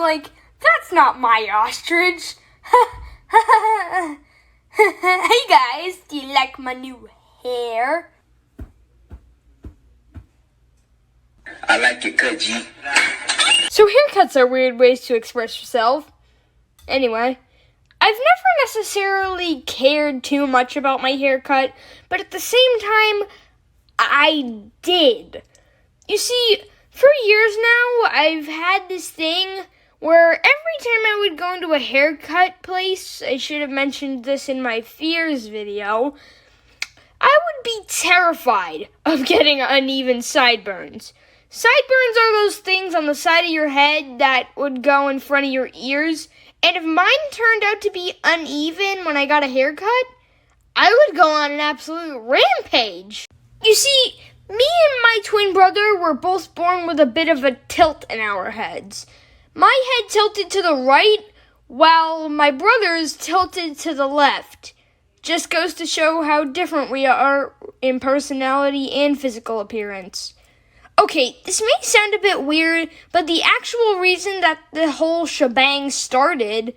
like, that's not my ostrich. Hey guys, do you like my new hair? I like it good, G. So haircuts are weird ways to express yourself. Anyway, I've never necessarily cared too much about my haircut, but at the same time, I did. You see, for years now, I've had this thing where every time I would go into a haircut place, I should have mentioned this in my fears video, I would be terrified of getting uneven sideburns. Sideburns are those things on the side of your head that would go in front of your ears, and if mine turned out to be uneven when I got a haircut, I would go on an absolute rampage. You see, me and my twin brother were both born with a bit of a tilt in our heads. My head tilted to the right, while my brother's tilted to the left. Just goes to show how different we are in personality and physical appearance. Okay, this may sound a bit weird, but the actual reason that the whole shebang started,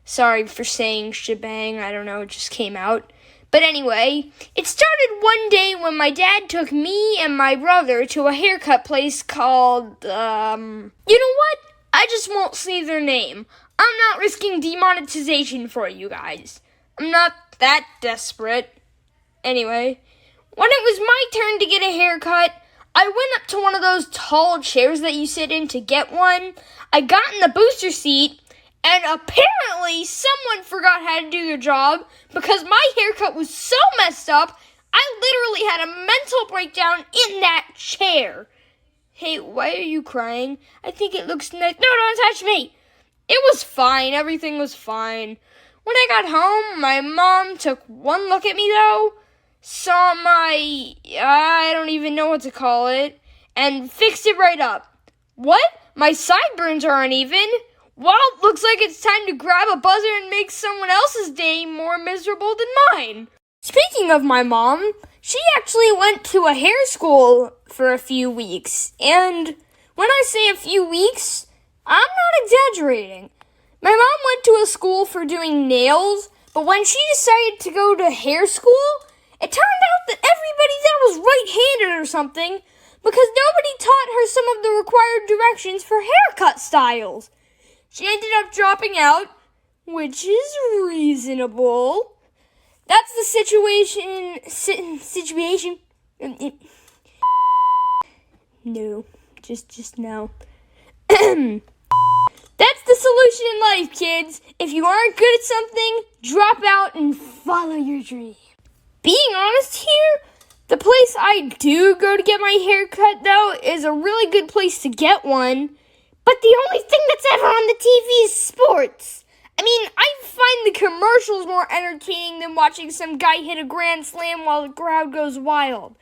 sorry for saying shebang, I don't know, it just came out. But anyway, it started one day when my dad took me and my brother to a haircut place called, you know what? I just won't say their name. I'm not risking demonetization for you guys. I'm not that desperate. Anyway, when it was my turn to get a haircut, I went up to one of those tall chairs that you sit in to get one. I got in the booster seat, and apparently someone forgot how to do their job because my haircut was so messed up, I literally had a mental breakdown in that chair. Hey, why are you crying? I think it looks nice. No, don't touch me. It was fine. Everything was fine. When I got home, my mom took one look at me, though, saw my, I don't even know what to call it, and fixed it right up. What? My sideburns are uneven? Well, looks like it's time to grab a buzzer and make someone else's day more miserable than mine. Speaking of my mom, she actually went to a hair school for a few weeks, and when I say a few weeks, I'm not exaggerating. My mom went to a school for doing nails, but when she decided to go to hair school, it turned out that everybody there was right-handed or something because nobody taught her some of the required directions for haircut styles. She ended up dropping out, which is reasonable. That's the situation. No, just no. That's the solution in life, kids. If you aren't good at something, drop out and follow your dream. Being honest here, the place I do go to get my hair cut, though, is a really good place to get one. But the only thing that's ever on the TV is sports. I mean, I find the commercials more entertaining than watching some guy hit a grand slam while the crowd goes wild.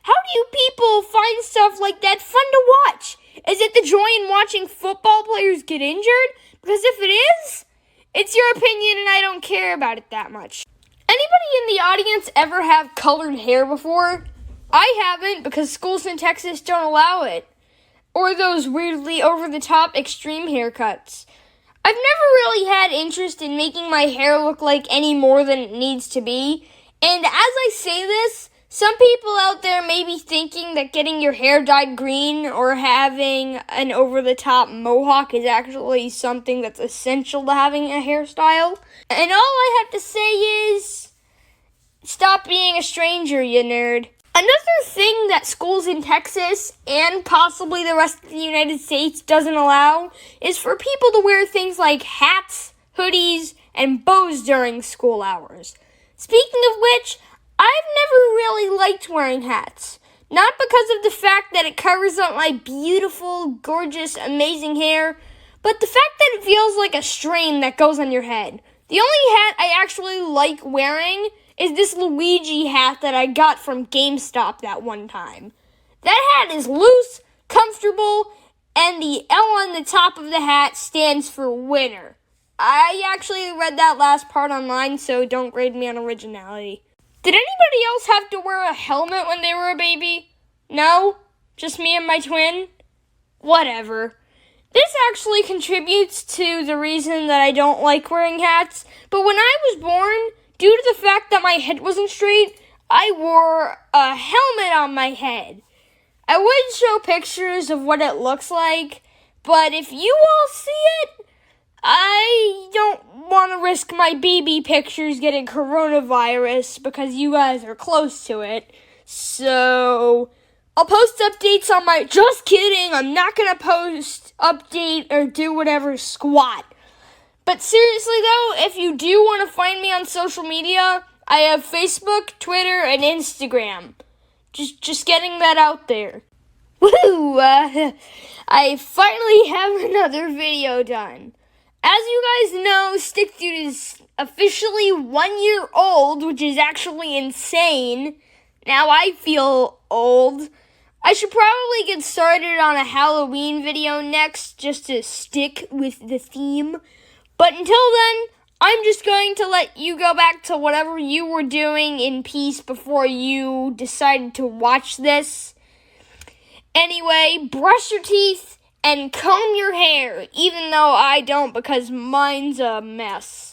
How do you people find stuff like that fun to watch? Is it the joy in watching football players get injured? Because if it is, it's your opinion and I don't care about it that much. Anybody in the audience ever have colored hair before? I haven't because schools in Texas don't allow it. Or those weirdly over-the-top extreme haircuts. I've never really had interest in making my hair look like any more than it needs to be. And as I say this, some people out there may be thinking that getting your hair dyed green or having an over-the-top mohawk is actually something that's essential to having a hairstyle. And all I have to say is, stop being a stranger, you nerd. Another thing that schools in Texas and possibly the rest of the United States doesn't allow is for people to wear things like hats, hoodies, and bows during school hours. Speaking of which, I've never really liked wearing hats. Not because of the fact that it covers up my beautiful, gorgeous, amazing hair, but the fact that it feels like a strain that goes on your head. The only hat I actually like wearing is this Luigi hat that I got from GameStop that one time. That hat is loose, comfortable, and the L on the top of the hat stands for winner. I actually read that last part online, so don't grade me on originality. Did anybody else have to wear a helmet when they were a baby? No? Just me and my twin? Whatever. This actually contributes to the reason that I don't like wearing hats, but when I was born, due to the fact that my head wasn't straight, I wore a helmet on my head. I would show pictures of what it looks like, but if you all see it, I don't want to risk my baby pictures getting coronavirus because you guys are close to it. So, I'll post updates on my... Just kidding, I'm not going to post update or do whatever squat. But seriously though, if you do want to find me on social media, I have Facebook, Twitter, and Instagram. Just getting that out there. Woo! I finally have another video done. As you guys know, Stick Dude is officially 1 year old, which is actually insane. Now I feel old. I should probably get started on a Halloween video next, just to stick with the theme. But until then, I'm just going to let you go back to whatever you were doing in peace before you decided to watch this. Anyway, brush your teeth and comb your hair, even though I don't because mine's a mess.